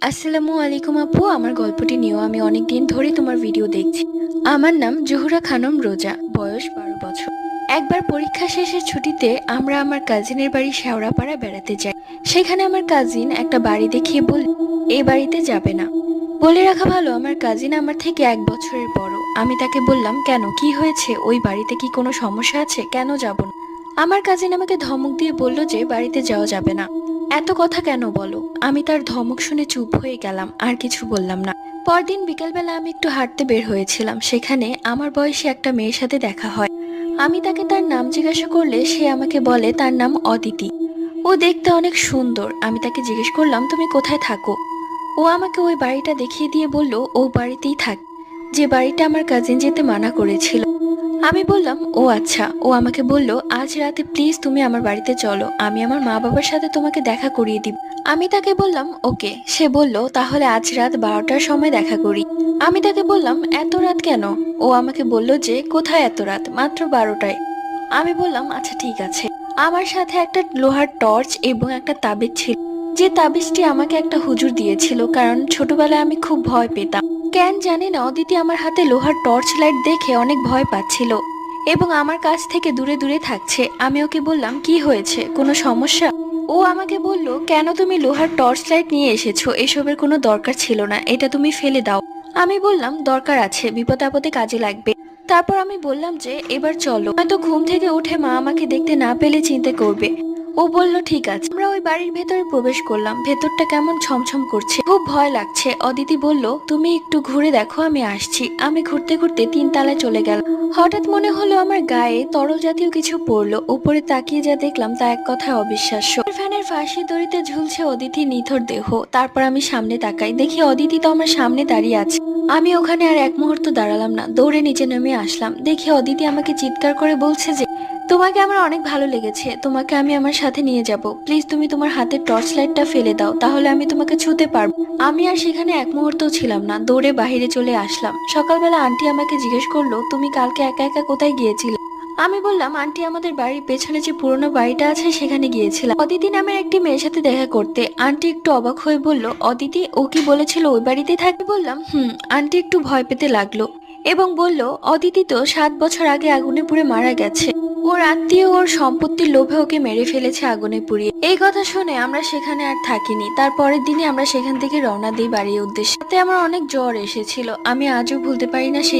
আসসালামু আলাইকুম আপু, আমার গল্পটি নিয়েও আমি অনেক দিন ধরে তোমার ভিডিও দেখছি। আমার নাম জহুরা খানম রোজা, বয়স 12 বছর। একবার পরীক্ষা শেষের ছুটিতে আমরা আমার কাজিনের বাড়ি শেওড়াপাড়া বেড়াতে যাই। সেখানে আমার কাজিন একটা বাড়ি দেখিয়ে বলল, এই বাড়িতে যাবে না। বলে রাখা ভালো, আমার কাজিন আমার থেকে 1 বছরের বড়। আমি তাকে বললাম, কেন, কি হয়েছে, ওই বাড়িতে কি কোনো সমস্যা আছে, কেন যাব না? আমার কাজিন আমাকে ধমক দিয়ে বলল যে বাড়িতে যাওয়া যাবে না। এত কথা কেন বলো? আমি তার ধমক শুনে চুপ হয়ে গেলাম, আর কিছু বললাম না। পরদিন বিকেলবেলা আমি একটু হাঁটতে বের হয়েছিলাম, সেখানে আমার বয়সী একটা মেয়ের সাথে দেখা হয়। আমি তাকে তার নাম জিজ্ঞাসা করলে সে আমাকে বলে তার নাম অদিতি। ও দেখতে অনেক সুন্দর। আমি তাকে জিজ্ঞেস করলাম, তুমি কোথায় থাকো? ও আমাকে ওই বাড়িটা দেখিয়ে দিয়ে বলল ও বাড়িতেই থাকে, যে বাড়িটা আমার কাজিন যেতে মানা করেছিল। আমি বললাম, ও আচ্ছা। ও আমাকে বলল, আজ রাতে প্লিজ তুমি আমার বাড়িতে চলো, আমি আমার মা বাবার সাথে তোমাকে দেখা করিয়ে দিব। আমি তাকে বললাম, ওকে। সে বলল, তাহলে আজ রাত 12টার সময় দেখা করি। আমি তাকে বললাম, এত রাত কেন? ও আমাকে বলল যে, কোথায় এত রাত, মাত্র 12টায়। আমি বললাম, আচ্ছা ঠিক আছে। আমার সাথে একটা লোহার টর্চ এবং একটা তাবিজ ছিল, যে তাবিজটি আমাকে একটা হুজুর দিয়েছিল, কারণ ছোটবেলায় আমি খুব ভয় পেতাম। কেন জানি না, অদিতি আমার হাতে লোহার টর্চ লাইট দেখে অনেক ভয় পাচ্ছিল এবং আমার কাছ থেকে দূরে দূরে থাকছে। আমি ওকে বললাম, কি হয়েছে, কোনো সমস্যা? ও আমাকে বলল, কেন তুমি লোহার টর্চ লাইট নিয়ে এসেছো? এসবের কোনো দরকার ছিল না, এটা তুমি ফেলে দাও। আমি বললাম, দরকার আছে, বিপদ আপদে কাজে লাগবে। তারপর আমি বললাম যে, এবার চলো, হয়তো ঘুম থেকে উঠে মা আমাকে দেখতে না পেলে চিন্তা করবে। ও বলল, ঠিক আছে। আমরা ওই বাড়ির ভেতরে প্রবেশ করলাম। ভেতরটা কেমন ছমছম করছে, খুব ভয় লাগছে। অদিতি বলল, তুমি একটু ঘুরে দেখো, আমি আসছি। আমি ঘুরতে ঘুরতে 3 তলায় চলে গেলাম। হঠাৎ মনে হলো আমার গায়ে তরল জাতীয় কিছু পড়লো। উপরে তাকিয়ে যা দেখলাম তা এক কথায় অবিশ্বাস্য। ফ্যানের ফাঁসি দড়িতে ঝুলছে অদিতির নিথর দেহ। তারপর আমি সামনে তাকাই, দেখি অদিতি তো আমার সামনে দাঁড়িয়ে আছে। আমি ওখানে আর এক মুহূর্ত দাঁড়ালাম না, দৌড়ে নিচে নেমে আসলাম। দেখি অদিতি আমাকে চিৎকার করে বলছে যে, তোমাকে আমার অনেক ভালো লেগেছে, তোমাকে আমি আমার সাথে নিয়ে যাব। প্লিজ তুমি তোমার হাতের টর্চ লাইটটা ফেলে দাও, তাহলে আমি তোমাকে ছুতে পারবো। আমি আর সেখানে এক মুহূর্তও ছিলাম না, দৌড়ে বাহিরে চলে আসলাম। সকালবেলা আন্টি আমাকে জিজ্ঞেস করলো, তুমি কালকে একা একা কোথায় গিয়েছিলে? আমি বললাম, আন্টি, আমাদের বাড়ির পেছনে যে পুরোনো বাড়িটা আছে সেখানে গিয়েছিলাম অদিতি নামের একটি মেয়ের সাথে দেখা করতে। আন্টি একটু অবাক হয়ে বলল, অদিতি, ও কি বলেছিল ওই বাড়িতেই থাকবে? বললাম, হুম। আন্টি একটু ভয় পেতে লাগলো এবং বলল, অদিতি তো 7 বছর আগে আগুনে পুড়ে মারা গেছে। ওর আত্মীয় ওর সম্পত্তির লোভে ওকে মেরে ফেলেছে আগুনে পুড়িয়ে। এই কথা শুনে আমরা সেখানে আর থাকিনি। তার পরের দিনই আমরা সেখান থেকে রওনা দিই বাড়ির উদ্দেশ্যে। তাতে আমার অনেক জ্বর এসেছিল। আমি আজও ভুলতে পারি না সেই